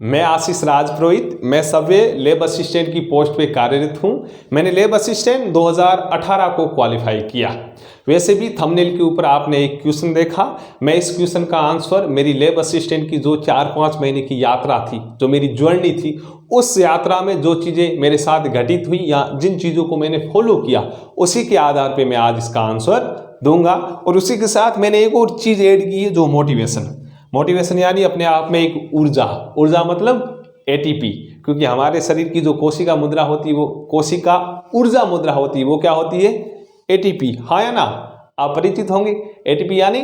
मैं आशीष राजपुरोहित, मैं Subway lab assistant की पोस्ट पे कार्यरत हूँ। मैंने लैब असिस्टेंट 2018 को क्वालिफाई किया। वैसे भी थंबनेल के ऊपर आपने एक क्वेश्चन देखा। मैं इस क्वेश्चन का आंसर मेरी लैब असिस्टेंट की जो 4-5 महीने की यात्रा थी, जो मेरी जर्नी थी, उस यात्रा में जो चीज़ें मेरे साथ घटित हुई या जिन चीज़ों को मैंने फॉलो किया, उसी के आधार पर मैं आज इसका आंसर दूंगा। और उसी के साथ मैंने एक और चीज़ ऐड की है, जो मोटिवेशन यानी अपने आप में एक ऊर्जा मतलब एटीपी। क्योंकि हमारे शरीर की जो कोशिका मुद्रा होती है, वो कोशिका ऊर्जा मुद्रा होती है, वो क्या होती है? एटीपी। हाँ या ना? आप परिचित होंगे। एटीपी यानी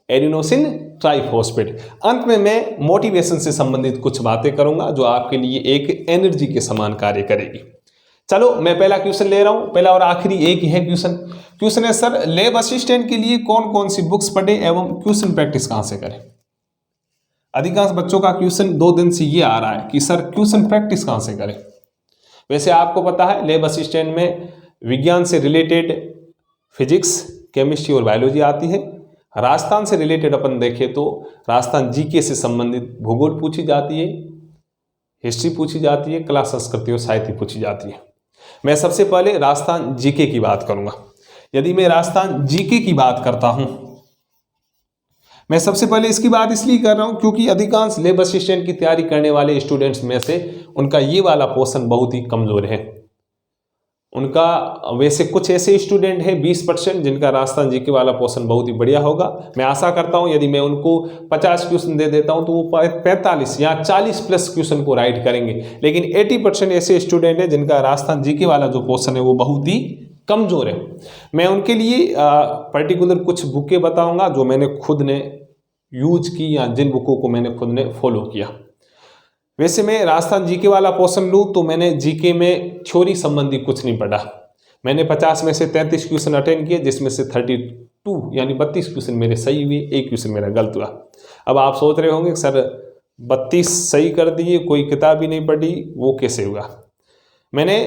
एडिनोसिन ट्राइफॉस्फेट। अंत में मैं मोटिवेशन से संबंधित कुछ बातें करूंगा जो आपके लिए एक एनर्जी के समान कार्य करेगी। चलो मैं पहला क्वेश्चन ले रहा हूं। पहला और आखिरी एक ही है क्वेश्चन है, सर लैब असिस्टेंट के लिए कौन कौन सी बुक्स पढ़े एवं क्वेश्चन प्रैक्टिस कहां से करें? अधिकांश बच्चों का क्वेश्चन 2 दिन से ये आ रहा है कि सर क्वेश्चन प्रैक्टिस कहां से करें। वैसे आपको पता है लैब असिस्टेंट में विज्ञान से रिलेटेड फिजिक्स, केमिस्ट्री और बायोलॉजी आती है। राजस्थान से रिलेटेड अपन देखें तो राजस्थान जीके से संबंधित भूगोल पूछी जाती है, हिस्ट्री पूछी जाती है, कला संस्कृति और साहित्य पूछी जाती है। मैं सबसे पहले राजस्थान जीके की बात करूंगा। यदि मैं राजस्थान जीके की बात करता हूं, मैं सबसे पहले इसकी बात इसलिए कर रहा हूं क्योंकि अधिकांश लैब असिस्टेंट की तैयारी करने वाले स्टूडेंट्स में से उनका ये वाला पोर्शन बहुत ही कमजोर है। उनका वैसे कुछ ऐसे स्टूडेंट हैं 20% जिनका राजस्थान जीके वाला पोर्शन बहुत ही बढ़िया होगा। मैं आशा करता हूं यदि मैं उनको 50 क्वेश्चन दे देता हूं तो वो 45 या 40 प्लस क्वेश्चन को राइट करेंगे। लेकिन 80% ऐसे स्टूडेंट हैं जिनका राजस्थान जीके वाला जो पोर्शन है वो बहुत ही कमजोर है। मैं उनके लिए पर्टिकुलर कुछ बुकें बताऊंगा जो मैंने खुद ने यूज की या जिन बुकों को मैंने खुद ने फॉलो किया। वैसे मैं राजस्थान जीके वाला पोर्शन लूँ तो मैंने जीके में थ्योरी संबंधी कुछ नहीं पढ़ा। मैंने 50 में से 33 क्वेश्चन अटेंड किए, जिसमें से 32 यानी 32 क्वेश्चन मेरे सही हुए, एक क्वेश्चन मेरा गलत हुआ। अब आप सोच रहे होंगे सर 32 सही कर दिए, कोई किताब ही नहीं पढ़ी, वो कैसे हुआ? मैंने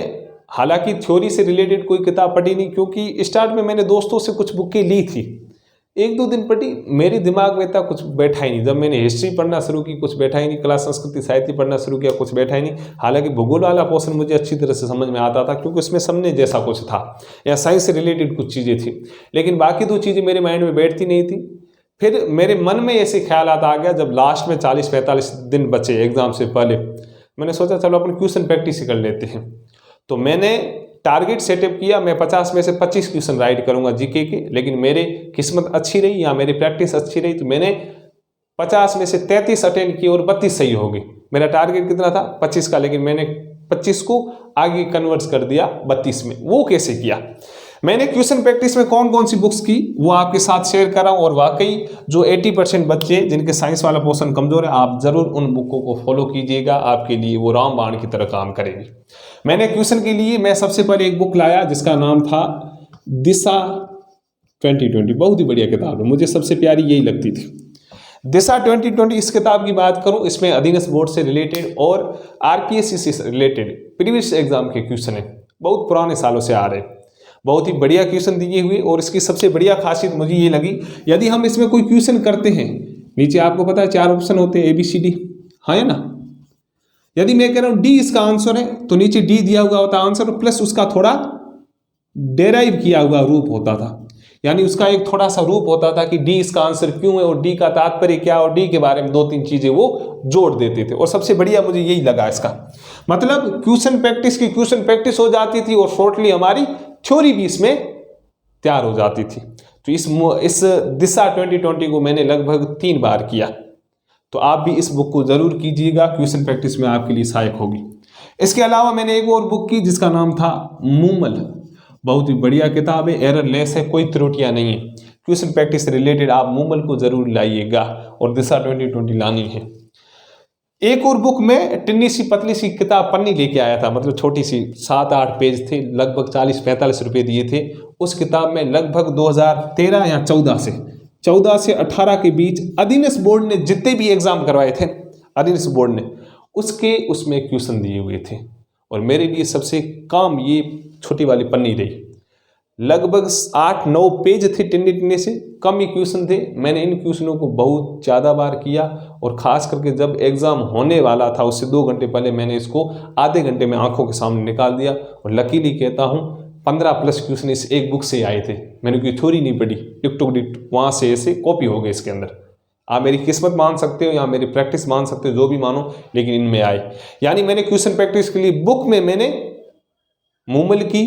हालांकि थ्योरी से रिलेटेड कोई किताब पढ़ी नहीं, क्योंकि स्टार्ट में मैंने दोस्तों से कुछ बुकें ली थी, 1-2 दिन पढ़ी, मेरे दिमाग में इतना कुछ बैठा ही नहीं। जब मैंने हिस्ट्री पढ़ना शुरू की कुछ बैठा ही नहीं, कला संस्कृति साहित्य पढ़ना शुरू किया कुछ बैठा ही नहीं। हालांकि भूगोल वाला पोर्शन मुझे अच्छी तरह से समझ में आता था क्योंकि उसमें समझने जैसा कुछ था या साइंस से रिलेटेड कुछ चीज़ें थी, लेकिन बाकी 2 चीज़ें मेरे माइंड में बैठती नहीं थी। फिर मेरे मन में ऐसे ख्याल आता आ गया जब लास्ट में 40-45 दिन बचे एग्जाम से पहले, मैंने सोचा चलो अपन क्वेश्चन प्रैक्टिस कर लेते हैं। तो मैंने टारगेट सेटअप किया, मैं 50 में से 25 क्वेश्चन राइट करूंगा जीके के। लेकिन मेरी किस्मत अच्छी रही या मेरी प्रैक्टिस अच्छी रही तो मैंने 50 में से 33 अटेंड किए और 32 सही हो गई। मेरा टारगेट कितना था? 25 का, लेकिन मैंने 25 को आगे कन्वर्ट कर दिया 32 में। वो कैसे किया? मैंने क्वेश्चन प्रैक्टिस में कौन कौन सी बुक्स की वो आपके साथ शेयर कर रहा हूँ। और वाकई जो 80% बच्चे जिनके साइंस वाला पोर्शन कमजोर है, आप जरूर उन बुकों को फॉलो कीजिएगा, आपके लिए वो रामबाण की तरह काम करेगी। मैंने क्वेश्चन के लिए मैं सबसे पहले एक बुक लाया जिसका नाम था दिशा 2020। बहुत ही बढ़िया किताब है, मुझे सबसे प्यारी यही लगती थी दिशा 2020। इस किताब की बात करूं, इसमें अधीनस्थ बोर्ड से रिलेटेड और आरपीएससी से रिलेटेड प्रीवियस एग्जाम के क्वेश्चन है, बहुत पुराने सालों से आ रहे, बहुत ही बढ़िया क्वेश्चन दिए हुए। और इसकी सबसे बढ़िया खासियत मुझे ये लगी, यदि हम इसमें कोई क्वेश्चन करते हैं, नीचे आपको पता है 4 ऑप्शन होते हैं ABCD, हाँ है ना? यदि मैं कह रहा हूं डी इसका आंसर है तो नीचे डी दिया हुआ होता आंसर, प्लस उसका थोड़ा डेराइव किया हुआ रूप होता था, यानी उसका एक थोड़ा सा रूप होता था कि डी इसका आंसर क्यों है और डी का तात्पर्य क्या, और डी के बारे में 2-3 चीजें वो जोड़ देते थे। और सबसे बढ़िया मुझे यही लगा इसका, मतलब क्वेश्चन प्रैक्टिस की क्वेश्चन प्रैक्टिस हो जाती थी और शॉर्टली हमारी थ्योरी भी इसमें तैयार हो जाती थी। तो इस दिशा 2020 को मैंने लगभग 3 बार किया। तो आप भी इस बुक को जरूर कीजिएगा, क्वेश्चन प्रैक्टिस में आपके लिए सहायक होगी। इसके अलावा मैंने एक और बुक की जिसका नाम था मूमल। बहुत ही बढ़िया किताब है, एरर लेस है, कोई त्रुटियां नहीं है। क्वेश्चन प्रैक्टिस से रिलेटेड आप मूमल को जरूर लाइएगा और दिशा 2020 लानी है। एक और बुक में टिन्नी सी पतली सी किताब पन्नी लेके आया था, मतलब छोटी सी, 7-8 पेज थे, लगभग 40-45 रुपए दिए थे। उस किताब में लगभग 2013 या 14 से 18 के बीच अधीनस्थ बोर्ड ने जितने भी एग्जाम करवाए थे, अधीनस्थ बोर्ड ने उसमें क्वेश्चन दिए हुए थे। और मेरे लिए सबसे काम ये छोटी वाली पन्नी रही। लगभग 8-9 पेज थे, टिन्नी से कम ही क्वेश्चन थे। मैंने इन क्वेश्चनों को बहुत ज़्यादा बार किया और ख़ास करके जब एग्ज़ाम होने वाला था उससे 2 घंटे पहले मैंने इसको आधे घंटे में आंखों के सामने निकाल दिया। और लकीली कहता हूँ 15+ क्वेश्चन इस एक बुक से आए थे, मैंने कोई थ्योरी नहीं पढ़ी, टिक टुक डिक वहाँ से ऐसे कॉपी हो गए इसके अंदर। आप मेरी किस्मत मान सकते हो या मेरी प्रैक्टिस मान सकते हो, जो भी मानो, लेकिन इनमें आए। यानी मैंने क्वेश्चन प्रैक्टिस के लिए बुक में मैंने मूमल की,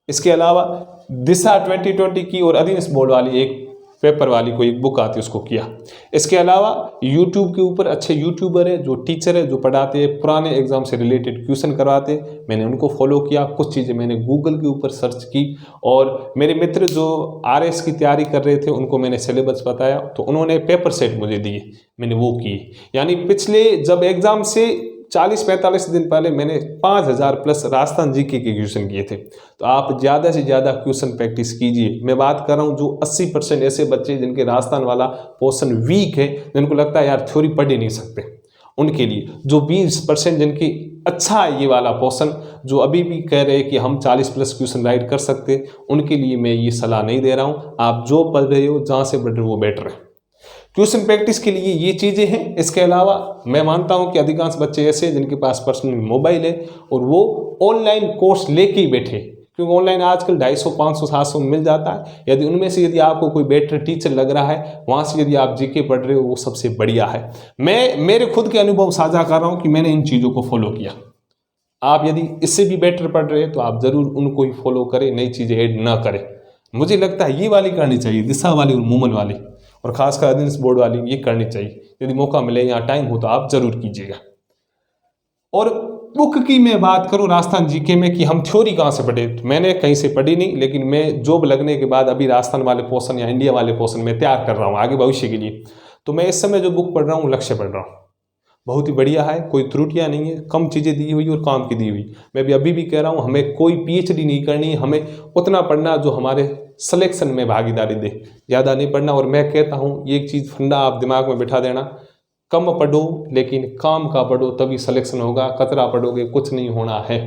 इसके अलावा दिशा 2020 की और अधीनस्थ बोर्ड वाली एक पेपर वाली कोई बुक आती है उसको किया। इसके अलावा यूट्यूब के ऊपर अच्छे यूट्यूबर है, जो टीचर है, जो पढ़ाते हैं, पुराने एग्जाम से रिलेटेड क्वेश्चन करवाते, मैंने उनको फॉलो किया। कुछ चीज़ें मैंने गूगल के ऊपर सर्च की और मेरे मित्र जो RS की तैयारी कर रहे थे उनको मैंने सिलेबस बताया, तो उन्होंने पेपर सेट मुझे दिए, मैंने वो किए। यानी पिछले जब एग्ज़ाम से 40-45 दिन पहले मैंने 5000+ राजस्थान जीके के क्वेश्चन किए थे। तो आप ज़्यादा से ज़्यादा क्वेश्चन प्रैक्टिस कीजिए। मैं बात कर रहा हूँ जो 80% ऐसे बच्चे जिनके राजस्थान वाला पोर्शन वीक है, जिनको लगता है यार थ्योरी पढ़ ही नहीं सकते, उनके लिए। जो 20% जिनकी अच्छा है ये वाला पोर्शन, जो अभी भी कह रहे हैं कि हम 40+ क्वेश्चन राइट कर सकते, उनके लिए मैं ये सलाह नहीं दे रहा हूँ। आप जो पढ़ रहे हो, जहाँ से पढ़ रहे हो, वो बेटर है। ट्यूशन प्रैक्टिस के लिए ये चीज़ें हैं। इसके अलावा मैं मानता हूं कि अधिकांश बच्चे ऐसे हैं जिनके पास पर्सनल मोबाइल है और वो ऑनलाइन कोर्स लेके ही बैठे, क्योंकि ऑनलाइन आजकल 250, 500, 700 में मिल जाता है। यदि उनमें से यदि आपको कोई बेटर टीचर लग रहा है, वहाँ से यदि आप जीके पढ़ रहे हो, वो सबसे बढ़िया है। मैं मेरे खुद के अनुभव साझा कर रहा हूँ कि मैंने इन चीज़ों को फॉलो किया। आप यदि इससे भी बेटर पढ़ रहे हैं तो आप ज़रूर उनको ही फॉलो करें, नई चीज़ें ऐड ना करें। मुझे लगता है ये वाली करनी चाहिए, दिशा वाली और मूमल वाली, और खासकर अधीनस्थ बोर्ड वाली, ये करनी चाहिए। यदि मौका मिले या टाइम हो तो आप जरूर कीजिएगा। और बुक की मैं बात करूं राजस्थान जीके में कि हम थ्योरी कहाँ से पढ़े, तो मैंने कहीं से पढ़ी नहीं, लेकिन मैं जॉब लगने के बाद अभी राजस्थान वाले पोर्शन या इंडिया वाले पोर्शन में तैयार कर रहा हूँ आगे भविष्य के लिए। तो मैं इस समय जो बुक पढ़ रहा हूँ लक्ष्य पढ़ रहा हूँ, बहुत ही बढ़िया है, कोई त्रुटियां नहीं है, कम चीज़ें दी हुई और काम की दी हुई। मैं भी अभी भी कह रहा हूँ, हमें कोई PhD नहीं करनी, हमें उतना पढ़ना जो हमारे सिलेक्शन में भागीदारी दे, ज़्यादा नहीं पढ़ना। और मैं कहता हूँ ये एक चीज़ फंडा आप दिमाग में बिठा देना, कम पढ़ो लेकिन काम का पढ़ो, तभी सिलेक्शन होगा। कतरा पढ़ोगे कुछ नहीं होना है,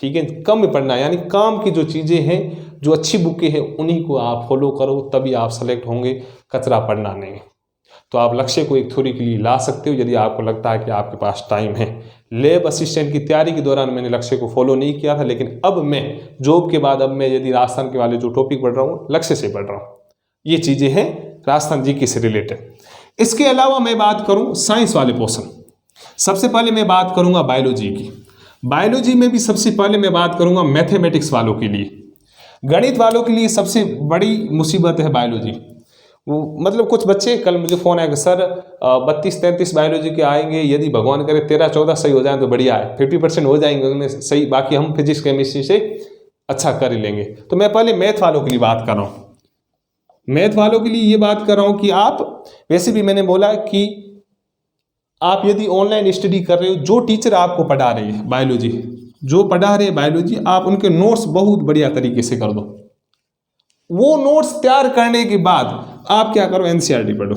ठीक है। कम पढ़ना, यानी काम की जो चीज़ें हैं, जो अच्छी बुकें हैं, उन्हीं को आप फॉलो करो, तभी आप सेलेक्ट होंगे, कचरा पढ़ना नहीं। तो आप लक्ष्य को एक थ्योरी के लिए ला सकते हो यदि आपको लगता है कि आपके पास टाइम है। लैब असिस्टेंट की तैयारी के दौरान मैंने लक्ष्य को फॉलो नहीं किया था, लेकिन अब मैं जॉब के बाद अब मैं यदि राजस्थान के वाले जो टॉपिक पढ़ रहा हूँ, लक्ष्य से पढ़ रहा हूँ। ये चीज़ें हैं राजस्थान जीके से रिलेटेड। इसके अलावा मैं बात करूँ साइंस वाले पोर्शन, सबसे पहले मैं बात करूँगा बायोलॉजी की। बायोलॉजी में भी सबसे पहले मैं बात करूँगा मैथमेटिक्स वालों के लिए, गणित वालों के लिए सबसे बड़ी मुसीबत है बायोलॉजी। वो मतलब कुछ बच्चे, कल मुझे फ़ोन आएगा, सर 32-33 बायोलॉजी के आएंगे, यदि भगवान करे 13-14 सही हो जाए तो बढ़िया है, 50% हो जाएंगे उनमें सही, बाकी हम फिजिक्स केमिस्ट्री से अच्छा कर ही लेंगे। तो मैं पहले मैथ वालों के लिए बात कर रहा हूँ। मैथ वालों के लिए ये बात कर रहा हूँ कि आप, वैसे भी मैंने बोला कि आप यदि ऑनलाइन स्टडी कर रहे हो, जो टीचर आपको पढ़ा रहे हैं बायोलॉजी, जो पढ़ा रहे हैं बायोलॉजी, आप उनके नोट्स बहुत बढ़िया तरीके से कर दो। वो नोट्स तैयार करने के बाद आप क्या करो, NCERT पढ़ो।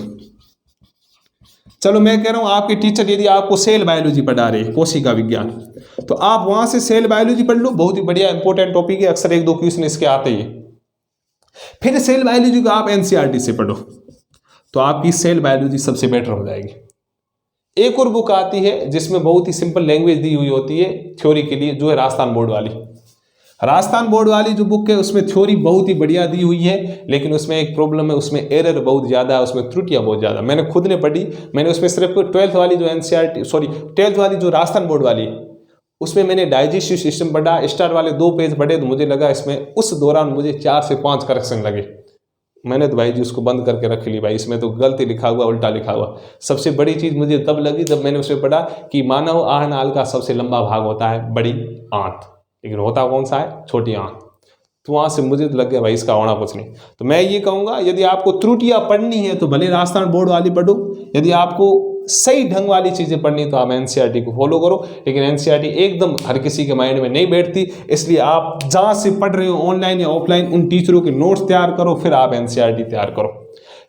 चलो मैं कह रहा हूं आपके टीचर यदि आपको सेल बायोलॉजी पढ़ा रहे हैं, कोशिका विज्ञान, तो आप वहां से सेल बायोलॉजी पढ़ लो, बहुत ही बढ़िया इंपॉर्टेंट टॉपिक है, अक्सर 1-2 क्वेश्चन इसके आते ही। फिर सेल बायोलॉजी को आप NCERT से पढ़ो, तो आपकी सेल बायोलॉजी सबसे बेटर हो जाएगी। एक और बुक आती है जिसमें बहुत ही सिंपल लैंग्वेज दी हुई होती है थ्योरी के लिए, जो है राजस्थान बोर्ड वाली। राजस्थान बोर्ड वाली जो बुक है उसमें थ्योरी बहुत ही बढ़िया दी हुई है, लेकिन उसमें एक प्रॉब्लम है, उसमें एरर बहुत ज़्यादा है, उसमें त्रुटियां बहुत ज़्यादा। मैंने खुद ने पढ़ी, मैंने उसमें सिर्फ 12th वाली जो NCERT 12th वाली जो राजस्थान बोर्ड वाली, उसमें मैंने डाइजेस्टिव सिस्टम पढ़ा, स्टार वाले 2 पेज पढ़े, तो मुझे लगा इसमें उस दौरान मुझे 4 से 5 करेक्शन लगे। मैंने तो भाई जी उसको बंद करके रख ली, भाई इसमें तो गलती लिखा हुआ, उल्टा लिखा हुआ। सबसे बड़ी चीज़ मुझे तब लगी जब मैंने उसमें पढ़ा कि मानव आहारनाल का सबसे लंबा भाग होता है बड़ी आंत, लेकिन होता कौन सा है, छोटी आंत। तो वहाँ से मुझे तो लग गया भाई इसका होना कुछ नहीं। तो मैं ये कहूँगा यदि आपको त्रुटियाँ पढ़नी है तो भले राजस्थान बोर्ड वाली पढ़ो, यदि आपको सही ढंग वाली चीज़ें पढ़नी तो आप NCERT को फॉलो करो। लेकिन NCERT एकदम हर किसी के माइंड में नहीं बैठती, इसलिए आप जहाँ से पढ़ रहे हो ऑनलाइन या ऑफलाइन, उन टीचरों के नोट्स तैयार करो, फिर आप NCERT तैयार करो।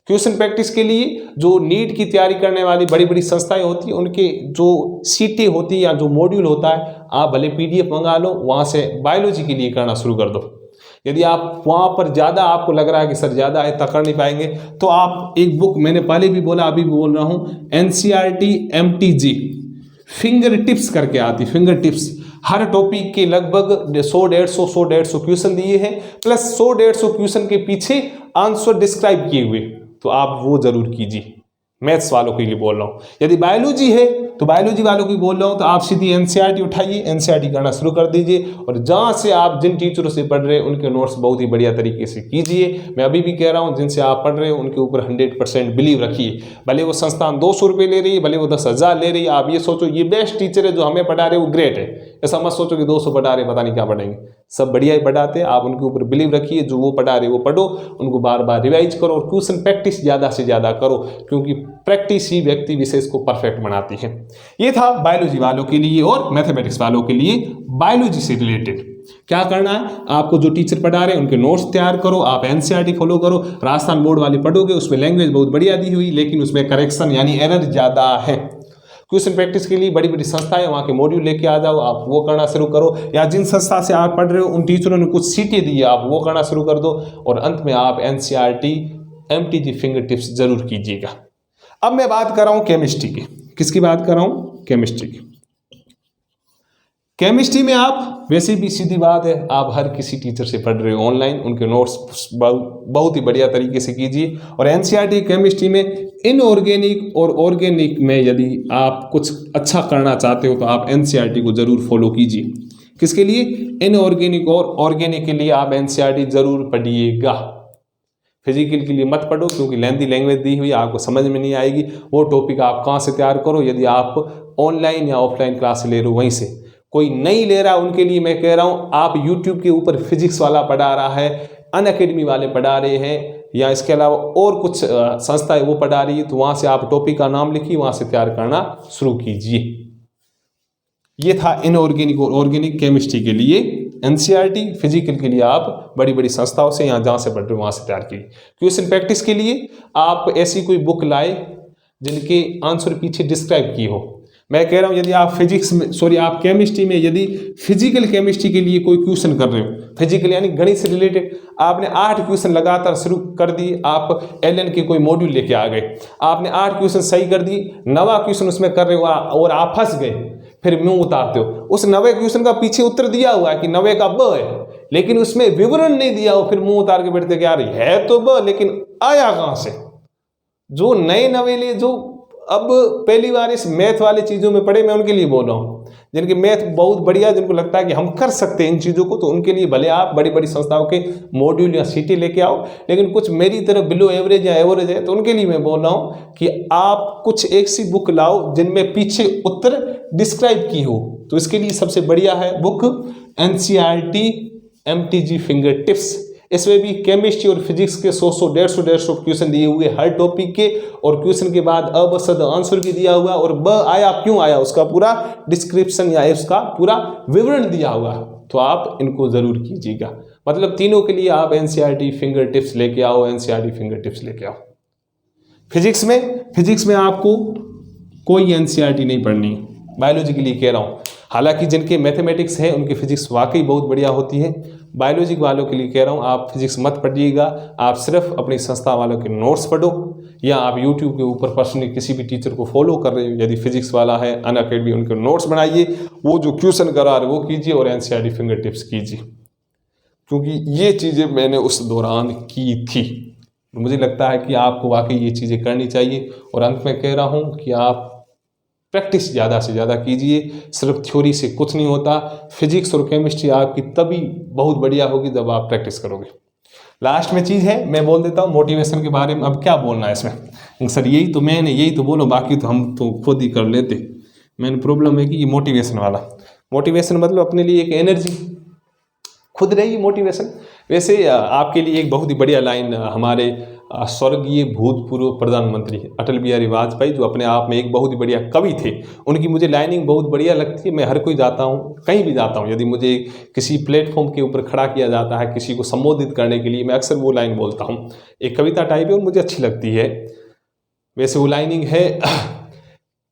क्वेश्चन प्रैक्टिस के लिए जो नीट की तैयारी करने वाली बड़ी बड़ी संस्थाएं होती हैं, उनके जो सीटें होती है या जो मॉड्यूल होता है, आप भले PDF मंगा लो, वहाँ से बायोलॉजी के लिए करना शुरू कर दो। यदि आप वहाँ पर ज़्यादा आपको लग रहा है कि सर ज़्यादा है, इतना कर नहीं पाएंगे, तो आप एक बुक, मैंने पहले भी बोला अभी भी बोल रहा हूँ, NCERT MTG फिंगर टिप्स करके आती, फिंगर टिप्स। हर टॉपिक के लगभग 100-150 क्वेश्चन दिए हैं, प्लस 100-150 क्वेश्चन के पीछे आंसर डिस्क्राइब किए हुए, तो आप वो जरूर कीजिए। मैथ्स वालों के लिए बोल रहा हूँ। यदि बायोलॉजी है तो बायोलॉजी वालों की बोल रहा हूँ, तो आप सीधी NCERT उठाइए, NCERT करना शुरू कर दीजिए, और जहाँ से आप जिन टीचरों से पढ़ रहे हैं उनके नोट्स बहुत ही बढ़िया तरीके से कीजिए। मैं अभी भी कह रहा हूँ, जिनसे आप पढ़ रहे हो उनके ऊपर 100% बिलीव रखिए। भले वो संस्थान 200 रुपये ले रही है, भले वो 10,000 ले रही है, आप ये सोचो ये बेस्ट टीचर है, जो हमें पढ़ा रहे वो ग्रेट है। ऐसा मत सोचो कि 200 पढ़ा रहे पता नहीं क्या पढ़ेंगे, सब बढ़िया ही पढ़ाते हैं। आप उनके ऊपर बिलीव रखिए, जो वो पढ़ा रहे वो पढ़ो, उनको बार बार रिवाइज करो, और क्वेश्चन प्रैक्टिस ज़्यादा से ज़्यादा करो, क्योंकि प्रैक्टिस ही व्यक्ति विशेष को परफेक्ट बनाती है। ये था बायोलॉजी वालों के लिए। और मैथमेटिक्स वालों के लिए बायोलॉजी से रिलेटेड क्या करना है, आपको जो टीचर पढ़ा रहे हैं उनके नोट्स तैयार करो, आप NCERT फॉलो करो। राजस्थान बोर्ड वाले पढ़ोगे, उसमें लैंग्वेज बहुत बढ़िया दी हुई, लेकिन उसमें करेक्शन यानी एरर ज़्यादा है। क्वेश्चन प्रैक्टिस के लिए बड़ी बड़ी संस्थाएं, वहाँ के मॉड्यूल लेके आ जाओ, आप वो करना शुरू करो, या जिन संस्था से आप पढ़ रहे हो उन टीचरों ने कुछ सीटें दी है, आप वो करना शुरू कर दो, और अंत में आप NCERT MTG फिंगर टिप्स जरूर कीजिएगा। अब मैं बात कर रहा हूँ केमिस्ट्री की। किसकी बात कर रहा हूँ? केमिस्ट्री की। केमिस्ट्री में आप वैसे भी सीधी बात है, आप हर किसी टीचर से पढ़ रहे हो ऑनलाइन, उनके नोट्स बहुत ही बढ़िया तरीके से कीजिए। और NCERT केमिस्ट्री में इनऑर्गेनिक और ऑर्गेनिक में यदि आप कुछ अच्छा करना चाहते हो तो आप NCERT को जरूर फॉलो कीजिए। किसके लिए? इनऑर्गेनिक और ऑर्गेनिक के लिए आप NCERT जरूर पढ़िएगा। फिजिकल के लिए मत पढ़ो, क्योंकि लेंथी लैंग्वेज दी हुई आपको समझ में नहीं आएगी। वो टॉपिक आप कहाँ से तैयार करो, यदि आप ऑनलाइन या ऑफलाइन क्लास ले रहे हो वहीं से। कोई नहीं ले रहा उनके लिए मैं कह रहा हूँ, आप यूट्यूब के ऊपर फिजिक्स वाला पढ़ा रहा है, अनअकैडमी वाले पढ़ा रहे हैं, या इसके अलावा और कुछ संस्था है वो पढ़ा रही है, तो वहाँ से आप टॉपिक का नाम लिखिए, वहाँ से तैयार करना शुरू कीजिए। ये था इनऑर्गेनिक और ऑर्गेनिक केमिस्ट्री के लिए NCERT। फिजिकल के लिए आप बड़ी बड़ी संस्थाओं से या जहाँ से पढ़ रहे हो वहाँ से तैयार कीजिए। क्वेश्चन प्रैक्टिस के लिए आप ऐसी कोई बुक लाए जिनके आंसर पीछे डिस्क्राइब की हो। मैं कह रहा हूँ, यदि आप आप केमिस्ट्री में यदि फिजिकल केमिस्ट्री के लिए कोई क्वेश्चन कर रहे हो, फिजिकल यानी गणित से रिलेटेड, आपने 8 क्वेश्चन लगातार शुरू कर दिए, आप LN के कोई मॉड्यूल लेके आ गए, आपने 8 क्वेश्चन सही कर दिए, 9वां क्वेश्चन उसमें कर रहे हो और आप फंस गए, फिर मुंह उतारते हो। उस 9वें क्वेश्चन का पीछे उत्तर दिया हुआ है कि 9 का ब है, लेकिन उसमें विवरण नहीं दिया हो, फिर मुंह उतार के बैठते कि यार है तो ब, लेकिन आया कहाँ से। जो नए नवेले जो अब पहली बार इस मैथ वाली चीज़ों में पढ़े, मैं उनके लिए बोल रहा हूँ, जिनके मैथ बहुत बढ़िया, जिनको लगता है कि हम कर सकते हैं इन चीज़ों को, तो उनके लिए भले आप बड़ी बड़ी संस्थाओं के मॉड्यूल या सीटें लेके आओ, लेकिन कुछ मेरी तरफ बिलो एवरेज या एवरेज है, तो उनके लिए मैं बोल रहा हूँ कि आप कुछ एक सी बुक लाओ जिनमें पीछे उत्तर डिस्क्राइब की हो। तो इसके लिए सबसे बढ़िया है book NCERT MTG finger tips. इसमें भी केमिस्ट्री और फिजिक्स के 100-150 क्वेश्चन दिए हुए हर टॉपिक के, और क्वेश्चन के बाद अ ब स द आंसर भी दिया हुआ, और ब आया क्यों आया उसका पूरा डिस्क्रिप्शन या उसका पूरा विवरण दिया हुआ। तो आप इनको जरूर कीजिएगा। मतलब तीनों के लिए आप NCERT फिंगर टिप्स लेके आओ, NCERT फिंगर टिप्स लेके आओ। फिजिक्स में आपको कोई NCERT नहीं पढ़नी, बायोलॉजी के लिए कह रहा हूँ। हालांकि जिनके मैथमेटिक्स है उनकी फिजिक्स वाकई बहुत बढ़िया होती है। बायोलॉजी वालों के लिए कह रहा हूँ, आप फिजिक्स मत पढ़िएगा, आप सिर्फ अपनी संस्था वालों के नोट्स पढ़ो, या आप यूट्यूब के ऊपर पर्सनली किसी भी टीचर को फॉलो कर रहे हो, यदि फिजिक्स वाला है अनअकैडमी, उनके नोट्स बनाइए, वो जो क्वेश्चन करा रहे वो कीजिए, और NCERT फिंगर टिप्स कीजिए, क्योंकि ये चीज़ें मैंने उस दौरान की थी। मुझे लगता है कि आपको वाकई ये चीज़ें करनी चाहिए। और अंत में कह रहा हूँ कि आप प्रैक्टिस ज़्यादा से ज़्यादा कीजिए, सिर्फ थ्योरी से कुछ नहीं होता। फिजिक्स और केमिस्ट्री आपकी तभी बहुत बढ़िया होगी जब आप प्रैक्टिस करोगे। लास्ट में चीज़ है, मैं बोल देता हूँ मोटिवेशन के बारे में। अब क्या बोलना है इसमें, सर यही तो बोलो, बाकी तो हम तो खुद ही कर लेते। मेन प्रॉब्लम है कि ये मोटिवेशन वाला, मोटिवेशन मतलब अपने लिए एक एनर्जी, खुद रही मोटिवेशन। वैसे आपके लिए एक बहुत ही बढ़िया लाइन हमारे स्वर्गीय भूतपूर्व प्रधानमंत्री अटल बिहारी वाजपेयी, जो अपने आप में एक बहुत ही बढ़िया कवि थे, उनकी मुझे लाइनिंग बहुत बढ़िया लगती है। मैं हर कोई जाता हूँ, कहीं भी जाता हूँ, यदि मुझे किसी प्लेटफॉर्म के ऊपर खड़ा किया जाता है किसी को संबोधित करने के लिए, मैं अक्सर वो लाइन बोलता हूँ। एक कविता टाइप है और मुझे अच्छी लगती है। वैसे वो लाइनिंग है,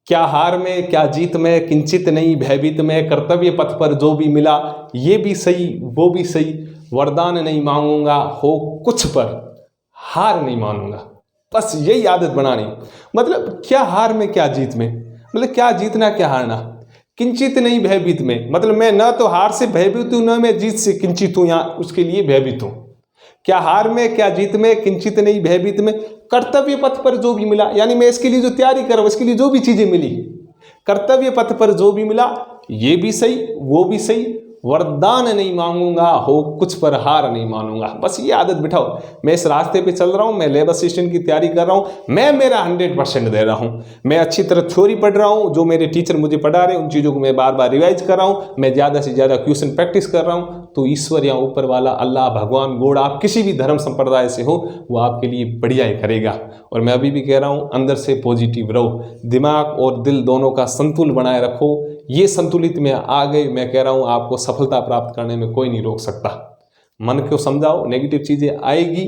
क्या हार में क्या जीत में, किंचित नहीं भयभीत में, कर्तव्य पथ पर जो भी मिला, ये भी सही वो भी सही, वरदान नहीं मांगूंगा, हो कुछ पर हार नहीं मानूंगा। बस यही आदत बनानी। मतलब क्या हार में क्या जीत में, मतलब क्या जीतना क्या हारना। किंचित नहीं भयभीत में, मतलब मैं न तो हार से भयभीत हूं, न मैं जीत से किंचित हूं, या उसके लिए भयभीत हूं। क्या हार में क्या जीत में, किंचित नहीं भयभीत में। कर्तव्य पथ पर जो भी मिला, यानी मैं इसके लिए जो तैयारी कर रहा हूं, इसके लिए जो भी चीजें मिली, कर्तव्य पथ पर जो भी मिला, ये भी सही वो भी सही, वरदान नहीं मांगूंगा, हो कुछ पर हार नहीं मानूंगा। बस ये आदत बिठाओ। मैं इस रास्ते पे चल रहा हूँ, मैं लैब असिस्टेंट की तैयारी कर रहा हूँ, मैं मेरा 100% दे रहा हूँ। मैं अच्छी तरह थ्योरी पढ़ रहा हूँ, जो मेरे टीचर मुझे पढ़ा रहे हैं उन चीज़ों को मैं बार बार रिवाइज कर रहा हूँ, मैं ज़्यादा से ज़्यादा क्वेश्चन प्रैक्टिस कर रहा हूँ। तो ईश्वर या ऊपर वाला, अल्लाह, भगवान, गॉड, आप किसी भी धर्म संप्रदाय से हो, वो आपके लिए बढ़िया ही करेगा। और मैं अभी भी कह रहा हूँ, अंदर से पॉजिटिव रहो, दिमाग और दिल दोनों का संतुलन बनाए रखो। ये संतुलित में आ गए, मैं कह रहा हूँ आपको सफलता प्राप्त करने में कोई नहीं रोक सकता। मन को समझाओ, नेगेटिव चीज़ें आएगी,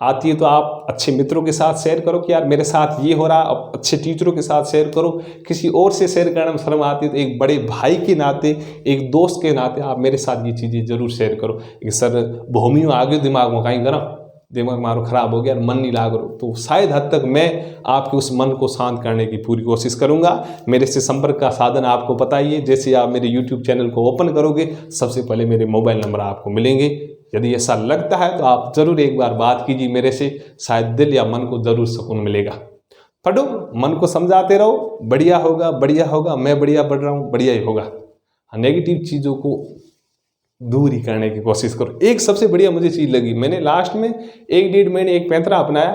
आती है तो आप अच्छे मित्रों के साथ शेयर करो कि यार मेरे साथ ये हो रहा, अब अच्छे टीचरों के साथ शेयर करो। किसी और से शेयर करने में शर्म आती है तो एक बड़े भाई के नाते, एक दोस्त के नाते आप मेरे साथ ये चीज़ें जरूर शेयर करो कि सर भूमि में आ गए दिमाग में, कहीं करा दिमाग मारो खराब हो गया, मन नहीं लाग रहा, तो शायद हद तक मैं आपके उस मन को शांत करने की पूरी कोशिश करूंगा। मेरे से संपर्क का साधन आपको पता ही है। जैसे आप मेरे YouTube चैनल को ओपन करोगे, सबसे पहले मेरे मोबाइल नंबर आपको मिलेंगे। यदि ऐसा लगता है तो आप ज़रूर एक बार बात कीजिए मेरे से, शायद दिल या मन को ज़रूर सुकून मिलेगा। पढ़ो, मन को समझाते रहो, बढ़िया होगा बढ़िया होगा। मैं बढ़िया पढ़ रहा हूँ, बढ़िया ही होगा। नेगेटिव चीज़ों को दूर ही करने की कोशिश करो। एक सबसे बढ़िया मुझे चीज़ लगी, मैंने लास्ट में 1-1.5 महीने एक पैंतरा अपनाया।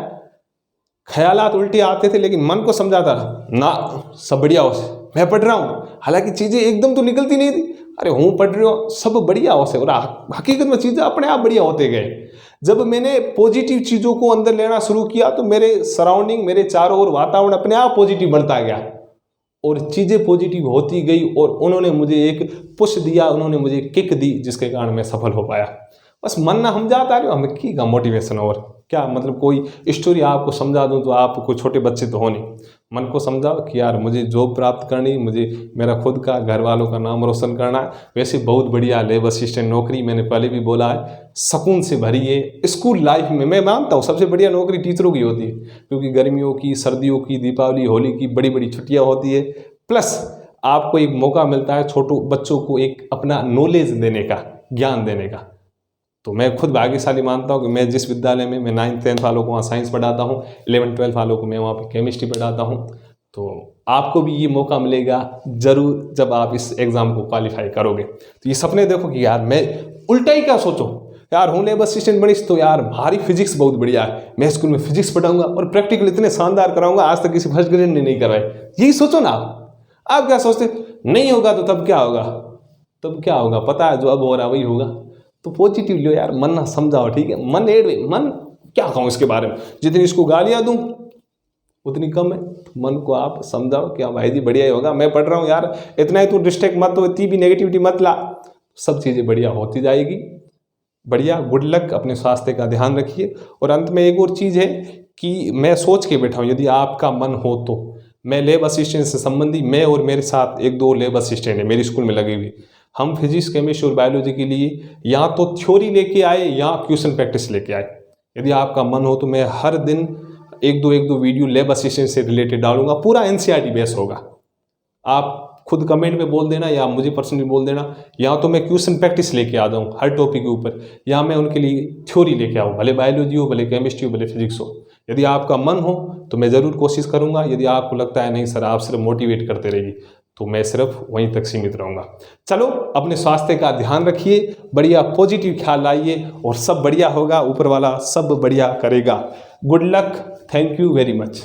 ख्यालात उल्टे आते थे लेकिन मन को समझाता ना, सब बढ़िया हो से मैं पढ़ रहा हूँ। हालांकि चीज़ें एकदम तो निकलती नहीं थी, अरे हूँ पढ़ रही हो, सब बढ़िया हो से, और हकीकत में चीज़ें अपने आप बढ़िया होते गए। जब मैंने पॉजिटिव चीज़ों को अंदर लेना शुरू किया तो मेरे सराउंडिंग, मेरे चारों ओर वातावरण अपने आप पॉजिटिव बनता गया और चीज़ें पॉजिटिव होती गई। और उन्होंने मुझे एक पुश दिया, उन्होंने मुझे किक दी, जिसके कारण मैं सफल हो पाया। बस मन ना हम जाता है, हमें की का मोटिवेशन और क्या, मतलब कोई स्टोरी आपको समझा दूं तो आप कोई छोटे बच्चे तो हो नहीं। मन को समझाओ कि यार मुझे जॉब प्राप्त करनी, मुझे मेरा खुद का, घर वालों का नाम रोशन करना है। वैसे बहुत बढ़िया लैब असिस्टेंट नौकरी, मैंने पहले भी बोला है, सुकून से भरी है। स्कूल लाइफ में मैं मानता हूँ सबसे बढ़िया नौकरी टीचरों की होती है, क्योंकि गर्मियों की, सर्दियों की, दीपावली, होली की बड़ी बड़ी छुट्टियाँ होती है। प्लस आपको एक मौका मिलता है छोटों बच्चों को एक अपना नॉलेज देने का, ज्ञान देने का। तो मैं खुद भाग्यशाली मानता हूँ कि मैं जिस विद्यालय में मैं 9th-10th वालों को वहाँ साइंस पढ़ाता हूँ, 11th-12th वालों को मैं वहाँ पे केमिस्ट्री पढ़ाता हूँ। तो आपको भी ये मौका मिलेगा ज़रूर जब आप इस एग्ज़ाम को क्वालिफाई करोगे। तो ये सपने देखो कि यार मैं उल्टा ही क्या सोचो, यार हूँ लैब असिस्टेंट बनी तो यार भारी फिजिक्स बहुत बढ़िया है, मैं स्कूल में फिजिक्स पढ़ाऊंगा और प्रैक्टिकल इतने शानदार कराऊंगा, आज तक किसी फर्स्ट ग्रेड ने नहीं करवाए। यही सोचो ना आप क्या सोचते, नहीं होगा तो तब क्या होगा, तब क्या होगा पता है, जो अब हो रहा वही होगा। तो पॉजिटिव लो यार, मन ना समझाओ, ठीक है। मन क्या कहूँ इसके बारे में, जितनी इसको गालियाँ दूँ उतनी कम है। तो मन को आप समझाओ कि हाँ भाई जी बढ़िया ही होगा, मैं पढ़ रहा हूँ यार, इतना ही तू डिस्ट्रैक्ट मत हो, इतनी भी नेगेटिविटी मत ला, सब चीज़ें बढ़िया होती जाएगी। बढ़िया, गुड लक, अपने स्वास्थ्य का ध्यान रखिए। और अंत में एक और चीज़ है कि मैं सोच के बैठा हूँ, यदि आपका मन हो तो मैं लैब असिस्टेंट से संबंधी, मैं और मेरे साथ 1-2 लैब असिस्टेंट है मेरी स्कूल में लगी हुई, हम फिजिक्स, केमिस्ट्री और बायोलॉजी के लिए या तो थ्योरी लेके आए या क्वेश्चन प्रैक्टिस लेके आए। यदि आपका मन हो तो मैं हर दिन 1-2 वीडियो लैब असिस्टेंट से रिलेटेड डालूंगा, पूरा NCERT बेस होगा। आप खुद कमेंट में बोल देना या मुझे पर्सनली बोल देना, या तो मैं क्वेश्चन प्रैक्टिस लेके आ जाऊँ हर टॉपिक के ऊपर, या मैं उनके लिए थ्योरी लेके आऊँ, भले बायोलॉजी हो, भले केमिस्ट्री हो, भले फिजिक्स हो। यदि आपका मन हो तो मैं ज़रूर कोशिश करूँगा। यदि आपको लगता है नहीं सर आप सिर्फ मोटिवेट करते रहिए, तो मैं सिर्फ वहीं तक सीमित रहूँगा। चलो, अपने स्वास्थ्य का ध्यान रखिए, बढ़िया पॉजिटिव ख्याल लाइए और सब बढ़िया होगा, ऊपर वाला सब बढ़िया करेगा। Good luck, thank you very much.